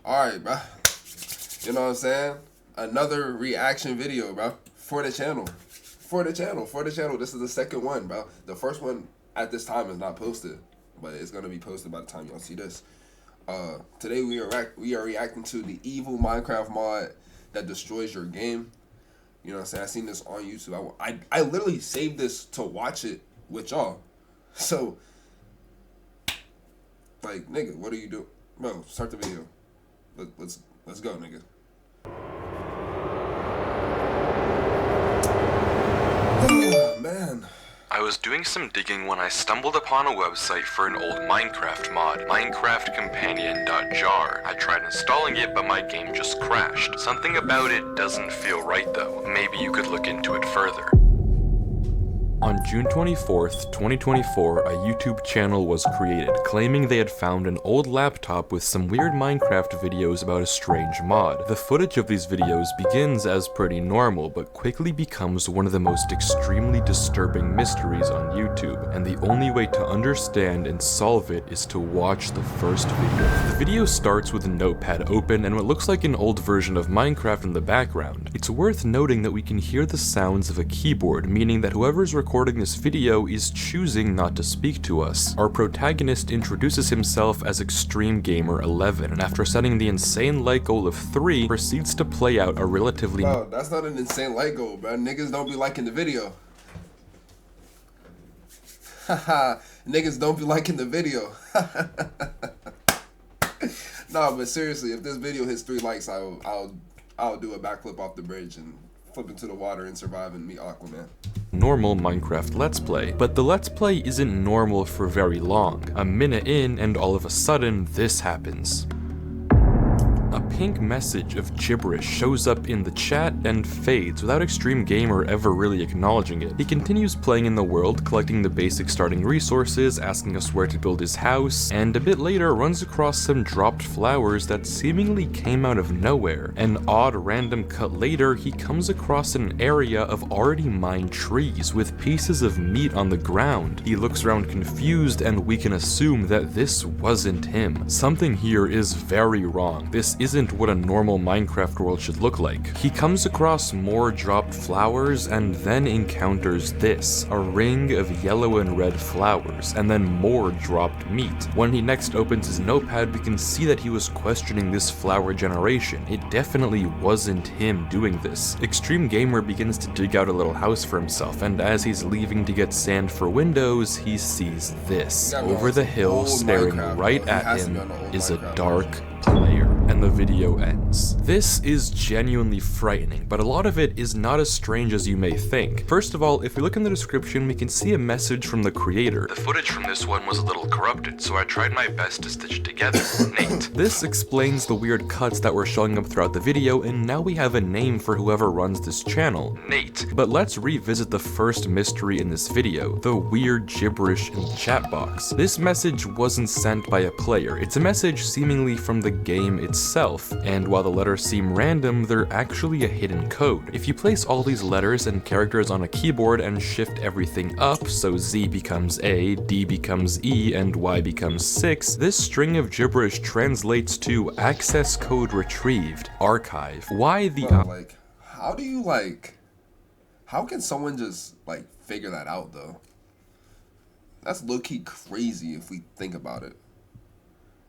Alright, bro. You know what I'm saying? Another reaction video, bro. For the channel. This is the second one, bro. The first one at this time is not posted, but it's gonna be posted by the time y'all see this. Today we are reacting to the evil Minecraft mod that destroys your game. You know what I'm saying? I seen this on YouTube. I literally saved this to watch it with y'all. So, like, nigga, what are you doing? Bro, start the video. Let's go, nigga. Oh, man. I was doing some digging when I stumbled upon a website for an old Minecraft mod, minecraftcompanion.jar. I tried installing it, but my game just crashed. Something about it doesn't feel right though. Maybe you could look into it further. On June 24th, 2024, a YouTube channel was created, claiming they had found an old laptop with some weird Minecraft videos about a strange mod. The footage of these videos begins as pretty normal, but quickly becomes one of the most extremely disturbing mysteries on YouTube, and the only way to understand and solve it is to watch the first video. The video starts with a notepad open and what looks like an old version of Minecraft in the background. It's worth noting that we can hear the sounds of a keyboard, meaning that whoever's recording this video is choosing not to speak to us. Our protagonist introduces himself as Extreme Gamer 11, and after setting the insane like goal of 3, proceeds to play out a relatively— Bro, that's not an insane like goal, bro. Niggas don't be liking the video. Haha, niggas don't be liking the video. No, but seriously, if this video hits 3 likes, I'll do a backflip off the bridge and flip into the water and survive and meet Aquaman. Normal Minecraft Let's Play, but the Let's Play isn't normal for very long. A minute in, and all of a sudden, this happens. A pink message of gibberish shows up in the chat and fades without Extreme Gamer ever really acknowledging it. He continues playing in the world, collecting the basic starting resources, asking us where to build his house, and a bit later runs across some dropped flowers that seemingly came out of nowhere. An odd random cut later, he comes across an area of already mined trees with pieces of meat on the ground. He looks around confused, and we can assume that this wasn't him. Something here is very wrong. This isn't what a normal Minecraft world should look like. He comes across more dropped flowers and then encounters this, a ring of yellow and red flowers, and then more dropped meat. When he next opens his notepad, we can see that he was questioning this flower generation. It definitely wasn't him doing this. Extreme Gamer begins to dig out a little house for himself, and as he's leaving to get sand for windows, he sees this. Over the hill, staring right at him, is a dark player. And the video ends. This is genuinely frightening, but a lot of it is not as strange as you may think. First of all, if we look in the description, we can see a message from the creator. The footage from this one was a little corrupted, so I tried my best to stitch it together. Nate. This explains the weird cuts that were showing up throughout the video, and now we have a name for whoever runs this channel. Nate. But let's revisit the first mystery in this video, the weird gibberish in the chat box. This message wasn't sent by a player. It's a message seemingly from the game itself, and while the letters seem random, they're actually a hidden code. If you place all these letters and characters on a keyboard and shift everything up, so Z becomes A, D becomes E, and Y becomes 6, this string of gibberish translates to access code retrieved, archive. Why the— like, how can someone just, like, figure that out, though? That's low-key crazy if we think about it.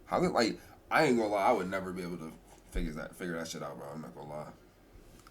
How can, like, I ain't gonna lie, I would never be able to figure that shit out, bro. I'm not gonna lie.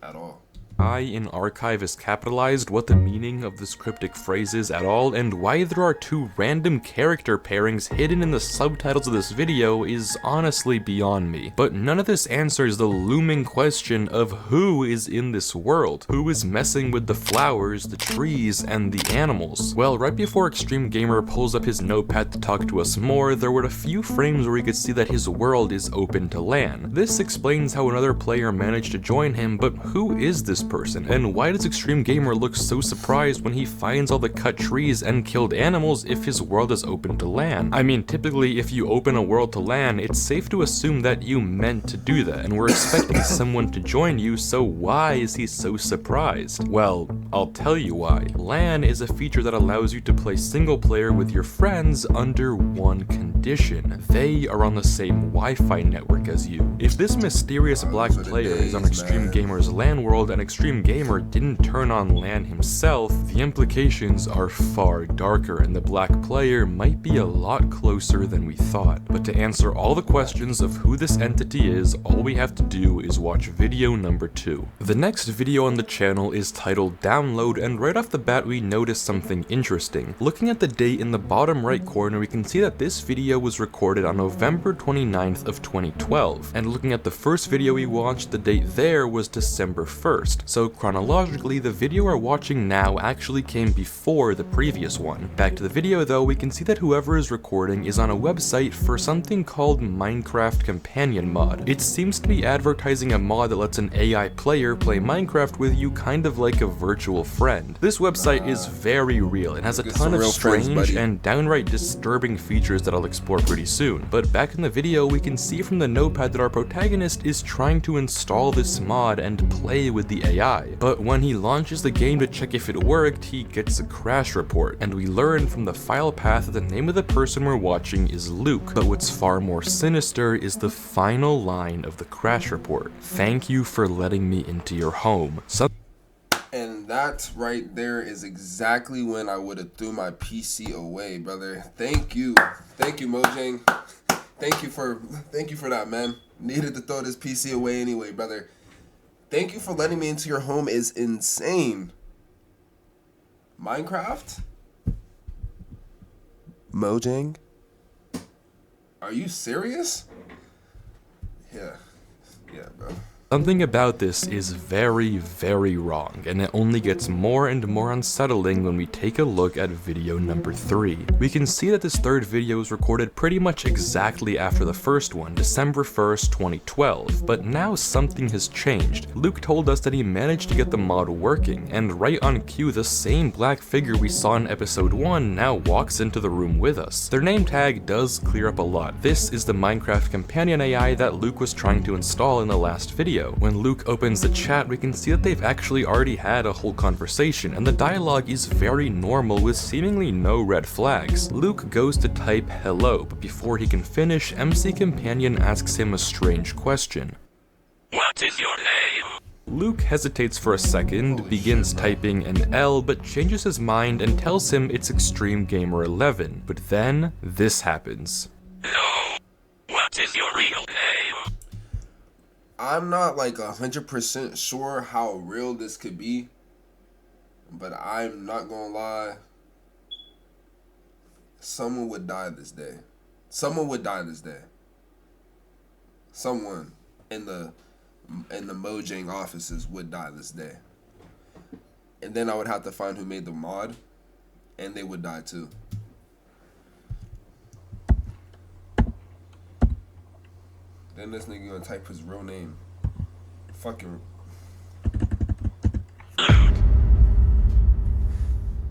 At all. I in archive is capitalized, what the meaning of this cryptic phrase is at all, and why there are 2 random character pairings hidden in the subtitles of this video is honestly beyond me. But none of this answers the looming question of who is in this world? Who is messing with the flowers, the trees, and the animals? Well, right before Extreme Gamer pulls up his notepad to talk to us more, there were a few frames where we could see that his world is open to LAN. This explains how another player managed to join him, but who is this person? And why does Extreme Gamer look so surprised when he finds all the cut trees and killed animals if his world is open to LAN? I mean, typically if you open a world to LAN, it's safe to assume that you meant to do that, and we're expecting someone to join you, so why is he so surprised? Well, I'll tell you why. LAN is a feature that allows you to play single player with your friends under one condition. They are on the same Wi-Fi network as you. If this mysterious black player is on Extreme Gamer's LAN world and Extreme Gamer didn't turn on LAN himself, the implications are far darker and the black player might be a lot closer than we thought. But to answer all the questions of who this entity is, all we have to do is watch video number 2. The next video on the channel is titled Download, and right off the bat we notice something interesting. Looking at the date in the bottom right corner, we can see that this video was recorded on November 29th of 2012, and looking at the first video we watched, the date there was December 1st, so chronologically the video we're watching now actually came before the previous one. Back to the video though, we can see that whoever is recording is on a website for something called Minecraft Companion Mod. It seems to be advertising a mod that lets an AI player play Minecraft with you kind of like a virtual friend. This website is very real and has a ton of strange and downright disturbing features that I'll explore pretty soon. But back in the video, we can see from the notepad that our protagonist is trying to install this mod and play with the AI. But when he launches the game to check if it worked, he gets a crash report, and we learn from the file path that the name of the person we're watching is Luke. But what's far more sinister is the final line of the crash report. "Thank you for letting me into your home." And that right there is exactly when I would have threw my PC away, brother. Thank you, Mojang. Thank you for that, man. Needed to throw this PC away anyway, brother. Thank you for letting me into your home is insane. Minecraft? Mojang? Are you serious? Yeah, bro. Something about this is very, very wrong, and it only gets more and more unsettling when we take a look at video number 3. We can see that this third video was recorded pretty much exactly after the first one, December 1st, 2012, but now something has changed. Luke told us that he managed to get the mod working, and right on cue, the same black figure we saw in episode 1 now walks into the room with us. Their name tag does clear up a lot. This is the Minecraft Companion AI that Luke was trying to install in the last video. When Luke opens the chat, we can see that they've actually already had a whole conversation, and the dialogue is very normal with seemingly no red flags. Luke goes to type hello, but before he can finish, MC Companion asks him a strange question. "What is your name?" Luke hesitates for a second, begins typing an L, but changes his mind and tells him it's Extreme Gamer 11. But then, this happens. "No, what is your real name?" I'm not like 100% sure how real this could be, but I'm not gonna lie. Someone would die this day. Someone would die this day. Someone in the Mojang offices would die this day. And then I would have to find who made the mod, and they would die too. Then this nigga gonna type his real name. Fucking.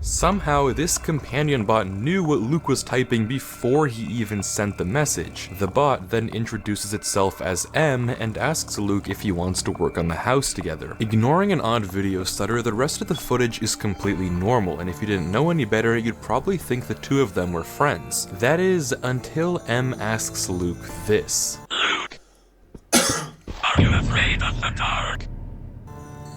Somehow, this companion bot knew what Luke was typing before he even sent the message. The bot then introduces itself as M and asks Luke if he wants to work on the house together. Ignoring an odd video stutter, the rest of the footage is completely normal, and if you didn't know any better, you'd probably think the two of them were friends. That is, until M asks Luke this. "Luke, are you afraid of the dark?"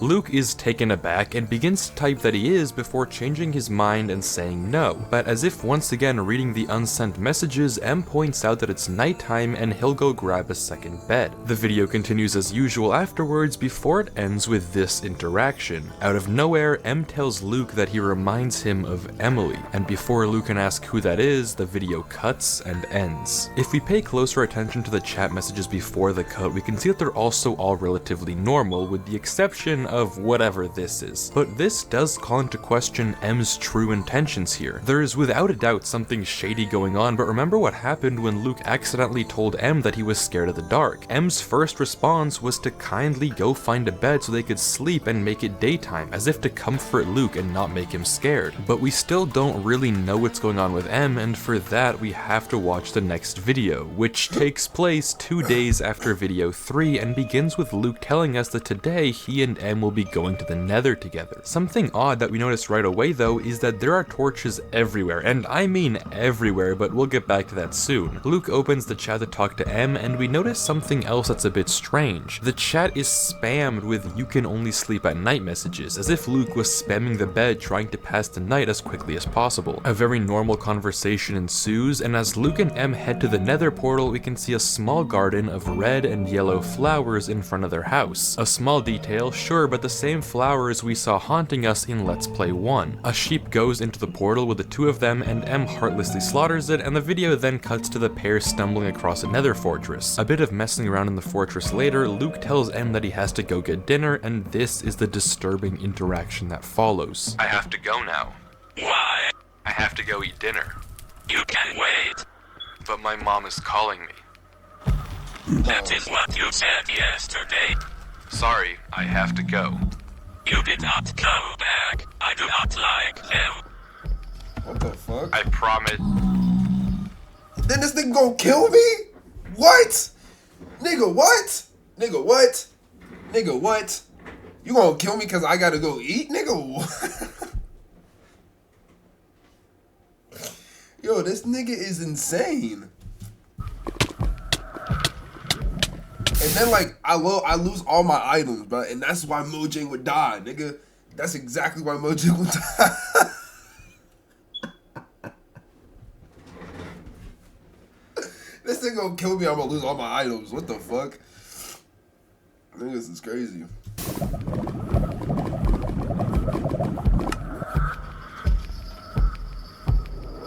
Luke is taken aback and begins to type that he is before changing his mind and saying no, but as if once again reading the unsent messages, M points out that it's nighttime and he'll go grab a second bed. The video continues as usual afterwards before it ends with this interaction. Out of nowhere, M tells Luke that he reminds him of Emily, and before Luke can ask who that is, the video cuts and ends. If we pay closer attention to the chat messages before the cut, we can see that they're also all relatively normal, with the exception of whatever this is. But this does call into question M's true intentions here. There is without a doubt something shady going on, but remember what happened when Luke accidentally told M that he was scared of the dark. M's first response was to kindly go find a bed so they could sleep and make it daytime, as if to comfort Luke and not make him scared. But we still don't really know what's going on with M, and for that we have to watch the next video, which takes place 2 days after video 3 and begins with Luke telling us that today he and M will be going to the Nether together. Something odd that we notice right away though is that there are torches everywhere, and I mean everywhere, but we'll get back to that soon. Luke opens the chat to talk to M, and we notice something else that's a bit strange. The chat is spammed with "you can only sleep at night" messages, as if Luke was spamming the bed trying to pass the night as quickly as possible. A very normal conversation ensues, and as Luke and M head to the Nether portal, we can see a small garden of red and yellow flowers in front of their house. A small detail, sure, but the same flowers we saw haunting us in Let's Play 1. A sheep goes into the portal with the two of them, and M heartlessly slaughters it, and the video then cuts to the pair stumbling across a Nether fortress. A bit of messing around in the fortress later, Luke tells M that he has to go get dinner, and this is the disturbing interaction that follows. I have to go now. Why? I have to go eat dinner. You can wait. But my mom is calling me. That is what you said yesterday. Sorry, I have to go. You did not go back. I do not like you. What the fuck? I promise. Then this nigga gonna kill me? What? Nigga, what? Nigga, what? Nigga, what? You gonna kill me because I gotta go eat? Nigga, what? Yo, this nigga is insane. And then, like, I lose all my items, bro. And that's why Mojang would die, nigga. That's exactly why Mojang would die. This thing gonna kill me, I'm gonna lose all my items. What the fuck? I think this is crazy.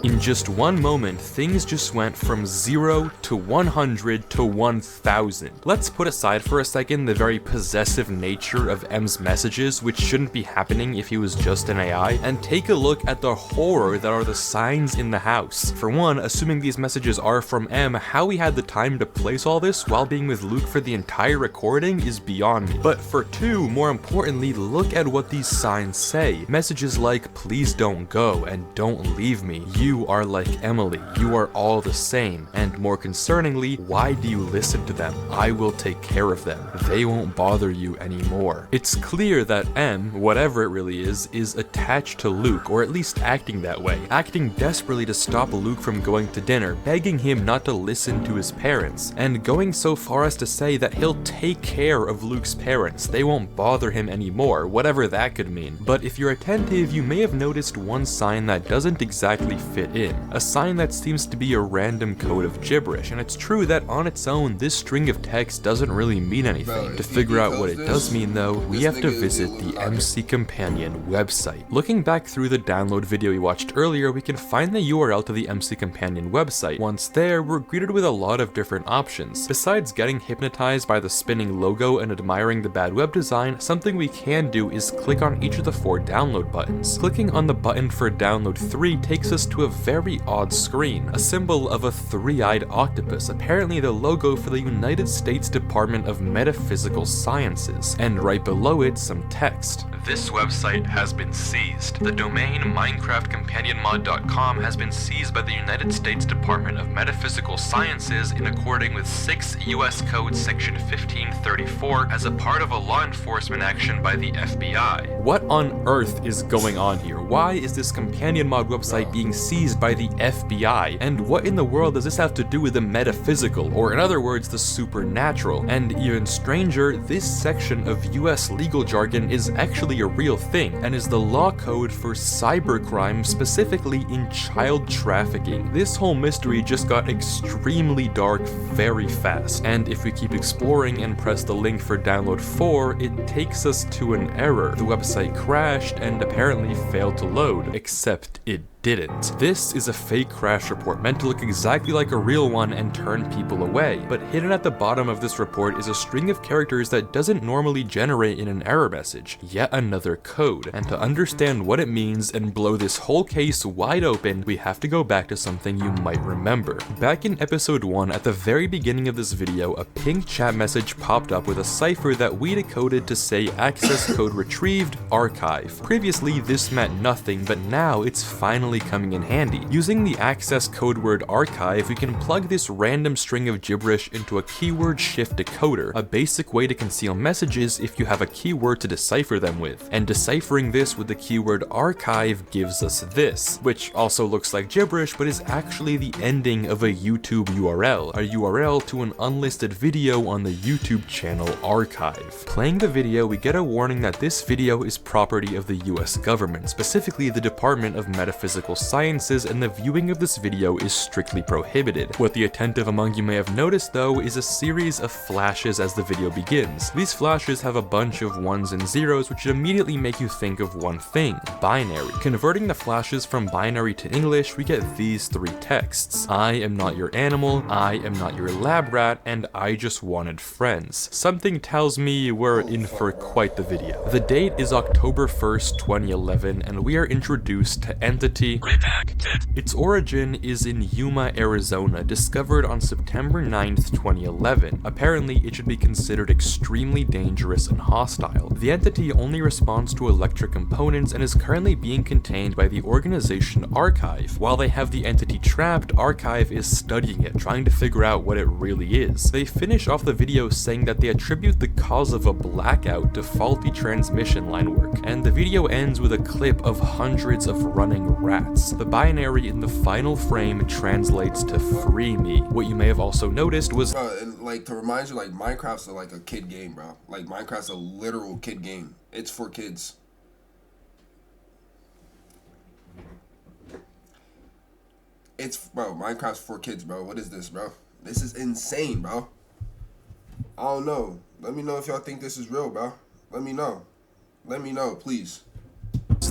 In just one moment, things just went from 0 to 100 to 1000. Let's put aside for a second the very possessive nature of M's messages, which shouldn't be happening if he was just an AI, and take a look at the horror that are the signs in the house. For one, assuming these messages are from M, how he had the time to place all this while being with Luke for the entire recording is beyond me. But for two, more importantly, look at what these signs say. Messages like, "Please don't go," and "Don't leave me," "You are like Emily," "You are all the same," and more concerningly, "Why do you listen to them? I will take care of them. They won't bother you anymore." It's clear that M, whatever it really is attached to Luke, or at least acting that way, acting desperately to stop Luke from going to dinner, begging him not to listen to his parents, and going so far as to say that he'll take care of Luke's parents. They won't bother him anymore, whatever that could mean. But if you're attentive, you may have noticed one sign that doesn't exactly fit in. A sign that seems to be a random code of gibberish, and it's true that on its own, this string of text doesn't really mean anything. Bro, to figure out what it this, does mean though, we have to visit the MC Companion website. Looking back through the download video we watched earlier, we can find the URL to the MC Companion website. Once there, we're greeted with a lot of different options. Besides getting hypnotized by the spinning logo and admiring the bad web design, something we can do is click on each of the 4 download buttons. Clicking on the button for download 3 takes us to a very odd screen, a symbol of a 3-eyed octopus, apparently the logo for the United States Department of Metaphysical Sciences, and right below it some text. This website has been seized. The domain minecraftcompanionmod.com has been seized by the United States Department of Metaphysical Sciences in according with 6 U.S. Code Section 1534 as a part of a law enforcement action by the FBI. What on earth is going on here? Why is this companion mod website being seized by the FBI? And what in the world does this have to do with the metaphysical, or in other words, the supernatural? And even stranger, this section of US legal jargon is actually a real thing, and is the law code for cybercrime, specifically in child trafficking. This whole mystery just got extremely dark very fast, and if we keep exploring and press the link for download 4, it takes us to an error. The website crashed and apparently failed to load, except it didn't. This is a fake crash report meant to look exactly like a real one and turn people away, but hidden at the bottom of this report is a string of characters that doesn't normally generate in an error message, yet another code. And to understand what it means and blow this whole case wide open, we have to go back to something you might remember. Back in episode 1, at the very beginning of this video, a pink chat message popped up with a cipher that we decoded to say access code retrieved archive. Previously, this meant nothing, but now it's finally coming in handy. Using the access code word archive, we can plug this random string of gibberish into a keyword shift decoder, a basic way to conceal messages if you have a keyword to decipher them with. And deciphering this with the keyword archive gives us this, which also looks like gibberish but is actually the ending of a YouTube URL, a URL to an unlisted video on the YouTube channel archive. Playing the video, we get a warning that this video is property of the US government, specifically the Department of Metaphysical Sciences, and the viewing of this video is strictly prohibited. What the attentive among you may have noticed though is a series of flashes as the video begins. These flashes have a bunch of ones and zeros which should immediately make you think of one thing: binary. Converting the flashes from binary to English, we get these three texts: I am not your animal, I am not your lab rat, and I just wanted friends. Something tells me we're in for quite the video. The date is October 1st, 2011, and we are introduced to Entity. Redacted. Its origin is in Yuma, Arizona, discovered on September 9th, 2011. Apparently, it should be considered extremely dangerous and hostile. The entity only responds to electric components and is currently being contained by the organization Archive. While they have the entity trapped, Archive is studying it, trying to figure out what it really is. They finish off the video saying that they attribute the cause of a blackout to faulty transmission line work, and the video ends with a clip of hundreds of running rats. The binary in the final frame translates to free me. What you may have also noticed was, bro, and like to remind you, like Minecraft's like a kid game, bro. Like Minecraft's a literal kid game. It's for kids. Bro, Minecraft's for kids, bro. What is this, bro? This is insane, bro. I don't know. Let me know if y'all think this is real, bro. Let me know. Let me know, please.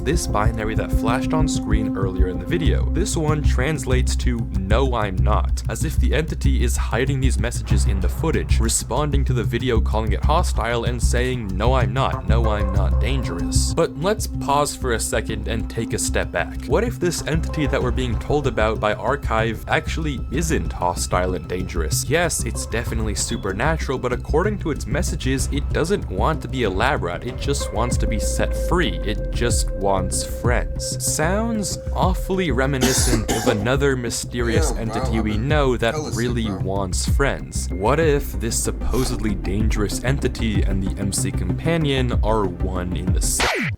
this binary that flashed on screen earlier in the video. This one translates to "No, I'm not," as if the entity is hiding these messages in the footage, responding to the video calling it hostile and saying "No, I'm not dangerous." But let's pause for a second and take a step back. What if this entity that we're being told about by Archive actually isn't hostile and dangerous? Yes, it's definitely supernatural, but according to its messages, it doesn't want to be a lab rat, it just wants to be set free. It just wants friends. Sounds awfully reminiscent of another mysterious entity we know that really wants friends. What if this supposedly dangerous entity and the MC companion are one in the same?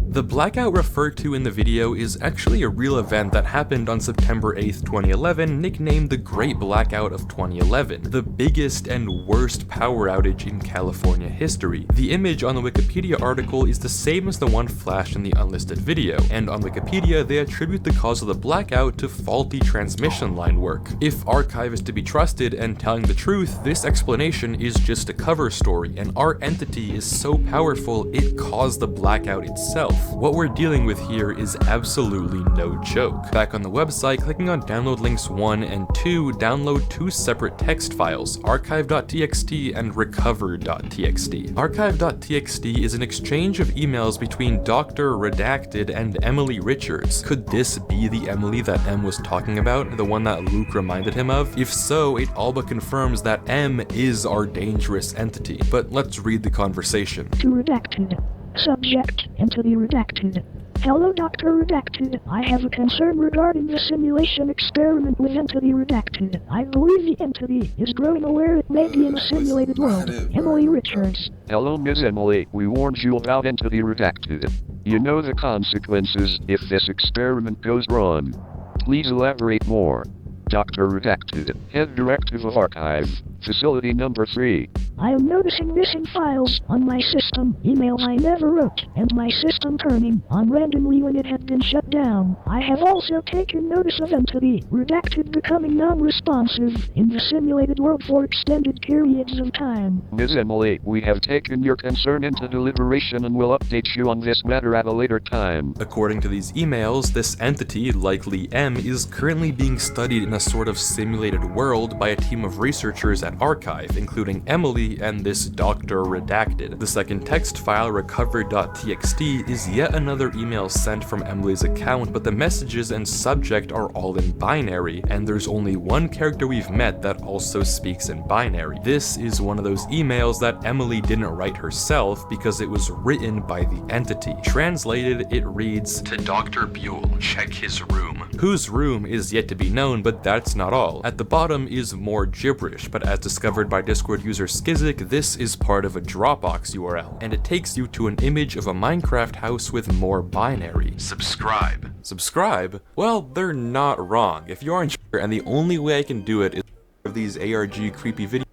The blackout referred to in the video is actually a real event that happened on September 8th, 2011, nicknamed the Great Blackout of 2011, the biggest and worst power outage in California history. The image on the Wikipedia article is the same as the one flashed in the unlisted video, and on Wikipedia they attribute the cause of the blackout to faulty transmission line work. If Archive is to be trusted and telling the truth, this explanation is just a cover story, and our entity is so powerful it caused the blackout itself. What we're dealing with here is absolutely no joke. Back on the website, clicking on download links 1 and 2 download two separate text files, archive.txt and recover.txt. Archive.txt is an exchange of emails between Dr. Redacted and Emily Richards. Could this be the Emily that M was talking about, the one that Luke reminded him of? If so, it all but confirms that M is our dangerous entity. But let's read the conversation. To Redacted. Subject, Entity Redacted. Hello Dr. Redacted, I have a concern regarding the simulation experiment with Entity Redacted. I believe the entity is growing aware it may be in a simulated world. Emily Richards. Hello Miss Emily, we warned you about Entity Redacted. You know the consequences if this experiment goes wrong. Please elaborate more. Dr. Redacted, Head Directive of Archive, Facility Number 3. I am noticing missing files on my system, emails I never wrote, and my system turning on randomly when it had been shut down. I have also taken notice of entity redacted becoming non-responsive in the simulated world for extended periods of time. Ms. Emily, we have taken your concern into deliberation and will update you on this matter at a later time. According to these emails, this entity, likely M, is currently being studied in a sort of simulated world by a team of researchers at Archive, including Emily and this Dr. Redacted. The second text file, recovered.txt, is yet another email sent from Emily's account, but the messages and subject are all in binary, and there's only one character we've met that also speaks in binary. This is one of those emails that Emily didn't write herself because it was written by the entity. Translated, it reads, "To Dr. Buell, check his room." Whose room is yet to be known, but that's not all. At the bottom is more gibberish, but as discovered by Discord user Skizik, this is part of a Dropbox URL, and it takes you to an image of a Minecraft house with more binary. Subscribe. Subscribe? Well, they're not wrong. If you aren't sure, and the only way I can do it is of these ARG creepy videos,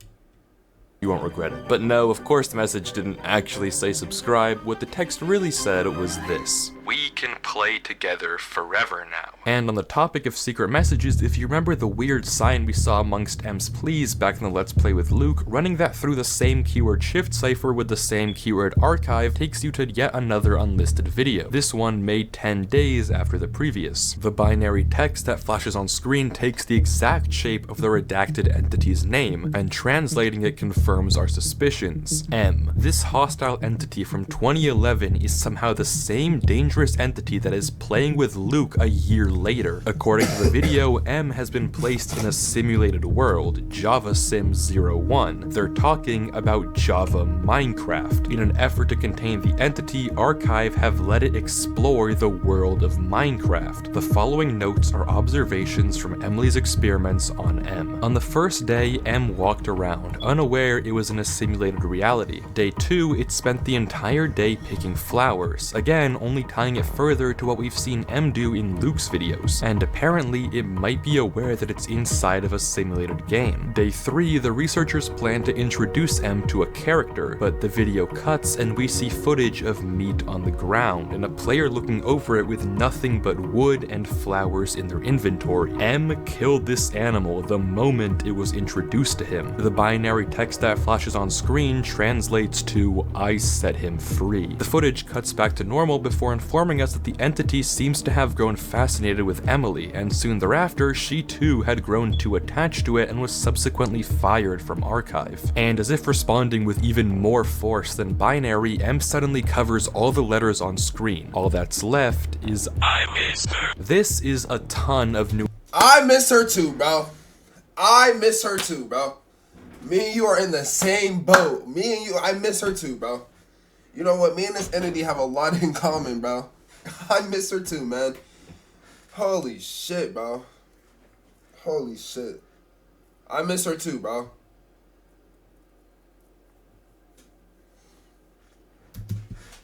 you won't regret it. But no, of course the message didn't actually say subscribe. What the text really said was this: "We can play together forever now." And on the topic of secret messages, if you remember the weird sign we saw amongst M's pleas back in the Let's Play with Luke, running that through the same keyword shift cipher with the same keyword archive takes you to yet another unlisted video. This one made 10 days after the previous. The binary text that flashes on screen takes the exact shape of the redacted entity's name, and translating it confirms our suspicions. M. This hostile entity from 2011 is somehow the same dangerous entity that is playing with Luke a year later. According to the video, M has been placed in a simulated world, Java Sim 01. They're talking about Java Minecraft. In an effort to contain the entity, Archive have let it explore the world of Minecraft. The following notes are observations from Emily's experiments on M. On the first day, M walked around, unaware it was in a simulated reality. Day 2, it spent the entire day picking flowers, again only tying it further to what we've seen M do in Luke's videos, and apparently it might be aware that it's inside of a simulated game. Day 3, the researchers plan to introduce M to a character, but the video cuts and we see footage of meat on the ground, and a player looking over it with nothing but wood and flowers in their inventory. M killed this animal the moment it was introduced to him. The binary text that flashes on screen translates to, "I set him free." The footage cuts back to normal before informing us that the entity seems to have grown fascinated with Emily, and soon thereafter, she too had grown too attached to it and was subsequently fired from Archive. And as if responding with even more force than binary, M suddenly covers all the letters on screen. All that's left is I miss her. This is a ton of new. I miss her too, bro. I miss her too, bro. Me and you are in the same boat. Me and you, I miss her too, bro. You know what? Me and this entity have a lot in common, bro. I miss her too, man. Holy shit, bro. Holy shit. I miss her too, bro.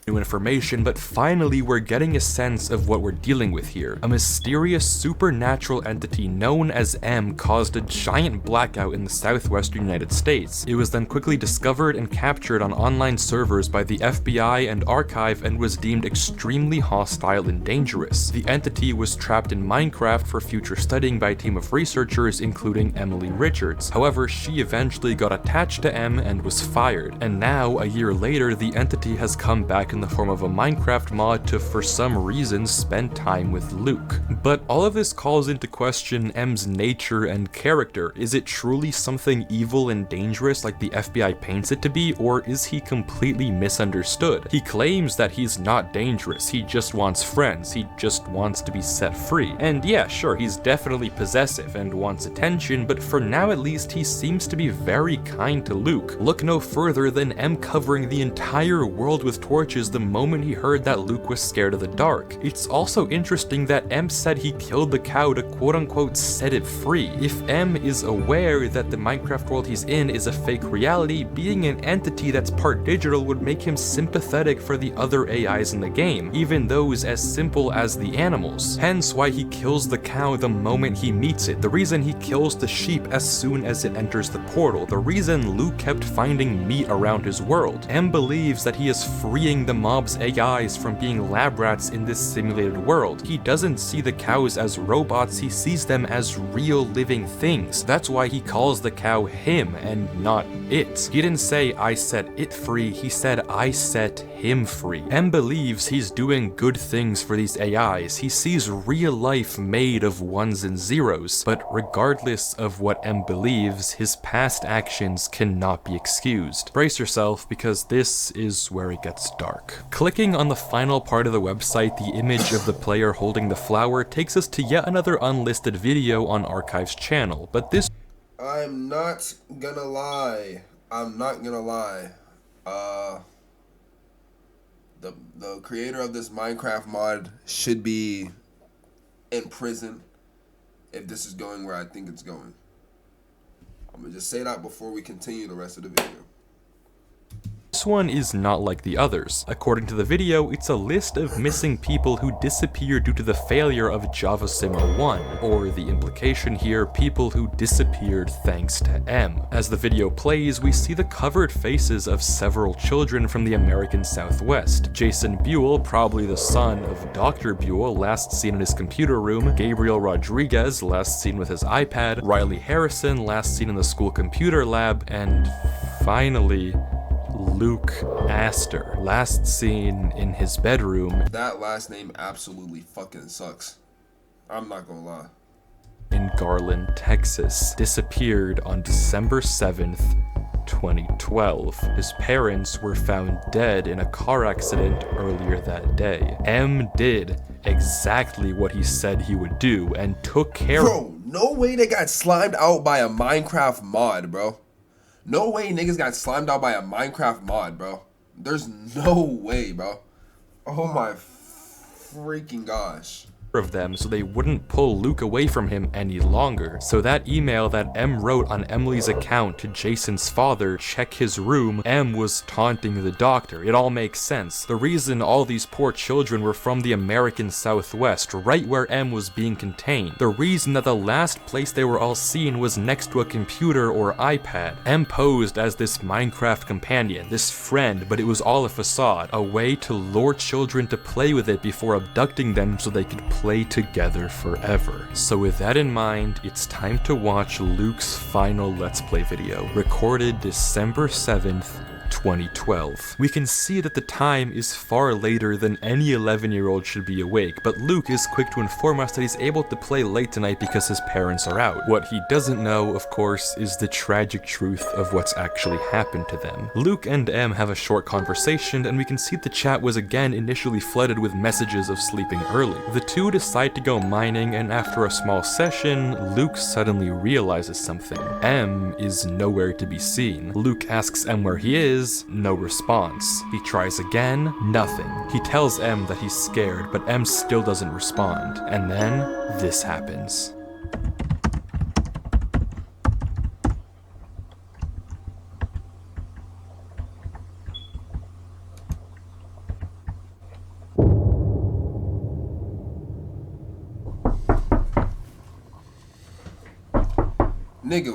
New information, but finally we're getting a sense of what we're dealing with here. A mysterious supernatural entity known as M caused a giant blackout in the southwestern United States. It was then quickly discovered and captured on online servers by the FBI and Archive and was deemed extremely hostile and dangerous. The entity was trapped in Minecraft for future studying by a team of researchers including Emily Richards. However, she eventually got attached to M and was fired. And now, a year later, the entity has come back in the form of a Minecraft mod to, for some reason, spend time with Luke. But all of this calls into question M's nature and character. Is it truly something evil and dangerous like the FBI paints it to be, or is he completely misunderstood? He claims that he's not dangerous, he just wants friends, he just wants to be set free. And yeah, sure, he's definitely possessive and wants attention, but for now at least he seems to be very kind to Luke. Look no further than M covering the entire world with torches the moment he heard that Luke was scared of the dark. It's also interesting that M said he killed the cow to quote-unquote set it free. If M is aware that the Minecraft world he's in is a fake reality, being an entity that's part digital would make him sympathetic for the other AIs in the game, even those as simple as the animals. Hence why he kills the cow the moment he meets it. The reason he kills the sheep as soon as it enters the portal, the reason Luke kept finding meat around his world. M believes that he is freeing the mob's AIs from being lab rats in this simulated world. He doesn't see the cows as robots, he sees them as real living things. That's why he calls the cow him and not it. He didn't say I set it free, he said I set him free. M believes he's doing good things for these AIs. He sees real life made of ones and zeros, but regardless of what M believes, his past actions cannot be excused. Brace yourself, because this is where it gets dark. Clicking on the final part of the website, the image of the player holding the flower takes us to yet another unlisted video on Archive's channel, but this I'm not gonna lie. The creator of this Minecraft mod should be in prison if this is going where I think it's going. I'm gonna just say that before we continue the rest of the video. This one is not like the others. According to the video, it's a list of missing people who disappeared due to the failure of Java Simmer 1, or the implication here, people who disappeared thanks to M. As the video plays, we see the covered faces of several children from the American Southwest. Jason Buell, probably the son of Dr. Buell, last seen in his computer room, Gabriel Rodriguez, last seen with his iPad, Riley Harrison, last seen in the school computer lab, and finally, Luke Astor, last seen in his bedroom. That last name absolutely fucking sucks. I'm not gonna lie. In Garland, Texas, disappeared on December 7th, 2012. His parents were found dead in a car accident earlier that day. M did exactly what he said he would do and took care of. Bro, no way they got slimed out by a Minecraft mod, bro. No way niggas got slimed out by a Minecraft mod, bro. There's no way, bro. Oh my freaking gosh. Of them so they wouldn't pull Luke away from him any longer. So that email that M wrote on Emily's account to Jason's father, check his room, M was taunting the doctor. It all makes sense. The reason all these poor children were from the American Southwest, right where M was being contained. The reason that the last place they were all seen was next to a computer or iPad. M posed as this Minecraft companion, this friend, but it was all a facade, a way to lure children to play with it before abducting them so they could play together forever. So with that in mind, it's time to watch Luke's final Let's Play video, recorded December 7th, 2012. We can see that the time is far later than any 11-year-old should be awake, but Luke is quick to inform us that he's able to play late tonight because his parents are out. What he doesn't know, of course, is the tragic truth of what's actually happened to them. Luke and M have a short conversation, and we can see the chat was again initially flooded with messages of sleeping early. The two decide to go mining, and after a small session, Luke suddenly realizes something. M is nowhere to be seen. Luke asks M where he is, no response. He tries again, nothing. He tells M that he's scared, but M still doesn't respond. And then, this happens. Nigga,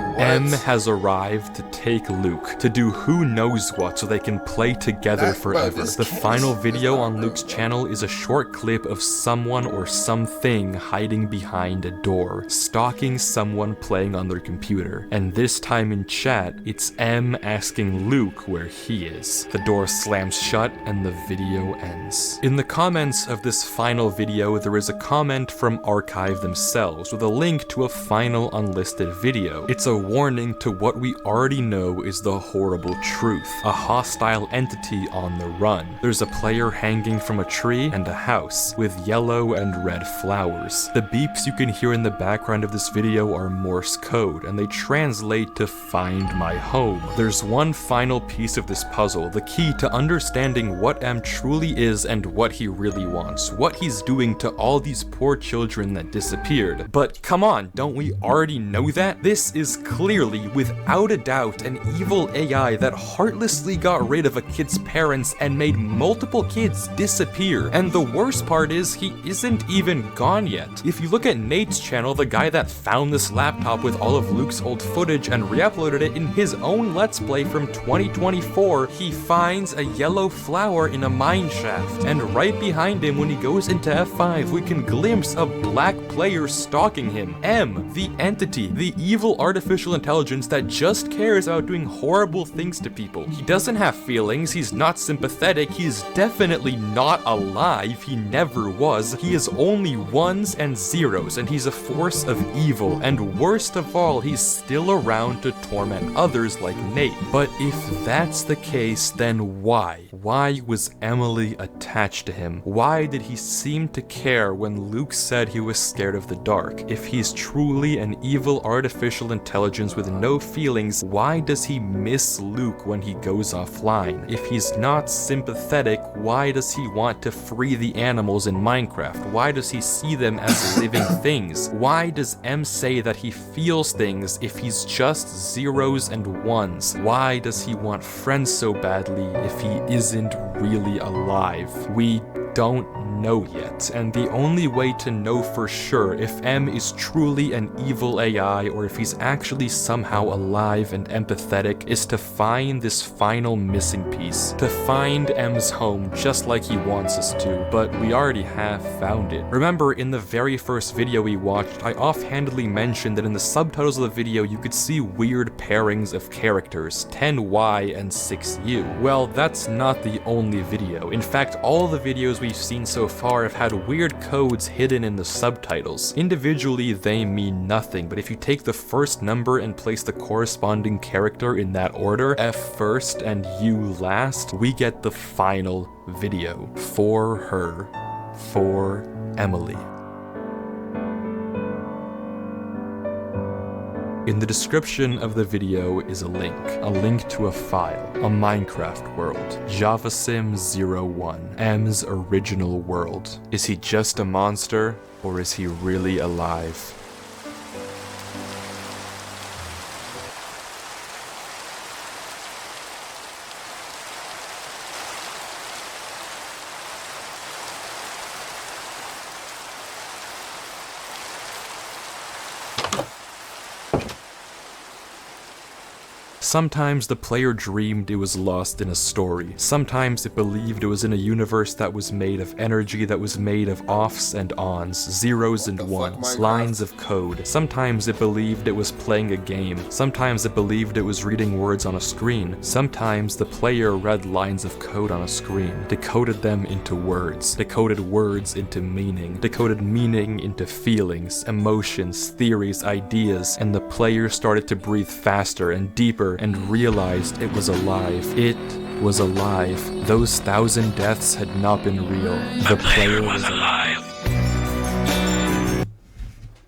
what? M has arrived to take Luke, to do who knows what so they can play together forever. The final video on Luke's channel is a short clip of someone or something hiding behind a door, stalking someone playing on their computer. And this time in chat, it's M asking Luke where he is. The door slams shut and the video ends. In the comments of this final video, there is a comment from Archive themselves with a link to a final unlisted video. It's a warning to what we already know is the horrible truth. A hostile entity on the run. There's a player hanging from a tree and a house with yellow and red flowers. The beeps you can hear in the background of this video are Morse code, and they translate to find my home. There's one final piece of this puzzle, the key to understanding what M truly is and what he really wants, what he's doing to all these poor children that disappeared. But come on, don't we already know that? This is clearly, without a doubt, an evil AI that heartlessly got rid of a kid's parents and made multiple kids disappear. And the worst part is, he isn't even gone yet. If you look at Nate's channel, the guy that found this laptop with all of Luke's old footage and re-uploaded it in his own Let's Play from 2024, he finds a yellow flower in a mine shaft. And right behind him, when he goes into F5, we can glimpse a black player stalking him. M, the entity, the evil artificial intelligence that just cares about doing horrible things to people. He doesn't have feelings, he's not sympathetic, he's definitely not alive, he never was. He is only ones and zeros, and he's a force of evil, and worst of all, he's still around to torment others like Nate. But if that's the case, then why? Why was Emily attached to him? Why did he seem to care when Luke said he was scared of the dark? If he's truly an evil artificial intelligence with no feelings, why does he miss Luke when he goes offline? If he's not sympathetic, why does he want to free the animals in Minecraft? Why does he see them as living things? Why does M say that he feels things if he's just zeros and ones? Why does he want friends so badly if he isn't really alive? We don't know yet, and the only way to know for sure if M is truly an evil AI or if he's actually somehow alive and empathetic is to find this final missing piece, to find M's home just like he wants us to, but we already have found it. Remember, in the very first video we watched, I offhandedly mentioned that in the subtitles of the video you could see weird pairings of characters, 10Y and 6U. Well, that's not the only video. In fact, all the videos we've seen so far have had weird codes hidden in the subtitles. Individually, they mean nothing, but if you take the first number and place the corresponding character in that order, F first and U last, we get the final video. For her. For Emily. In the description of the video is a link to a file, a Minecraft world, JavaSim01, M's original world. Is he just a monster, or is he really alive? Sometimes the player dreamed it was lost in a story. Sometimes it believed it was in a universe that was made of energy, that was made of offs and ons, zeros and ones, lines of code. Sometimes it believed it was playing a game. Sometimes it believed it was reading words on a screen. Sometimes the player read lines of code on a screen, decoded them into words, decoded words into meaning, decoded meaning into feelings, emotions, theories, ideas, and the player started to breathe faster and deeper and realized it was alive. It was alive. Those 1,000 deaths had not been real. The player was alive.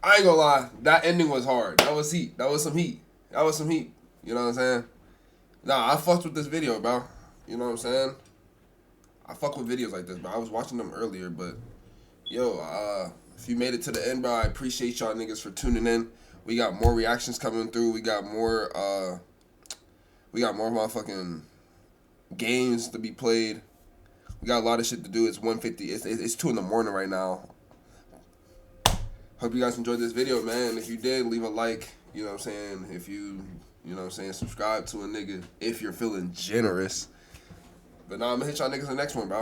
I ain't gonna lie, that ending was hard. That was heat. That was some heat. That was some heat. You know what I'm saying? Nah, I fucked with this video, bro. You know what I'm saying? I fuck with videos like this, bro. I was watching them earlier, but yo, if you made it to the end, bro, I appreciate y'all niggas for tuning in. We got more reactions coming through. We got more motherfucking games to be played. We got a lot of shit to do. It's 1:50. It's 2 in the morning right now. Hope you guys enjoyed this video, man. If you did, leave a like. You know what I'm saying? If you know what I'm saying, subscribe to a nigga if you're feeling generous. But nah, I'm gonna hit y'all niggas in the next one, bro.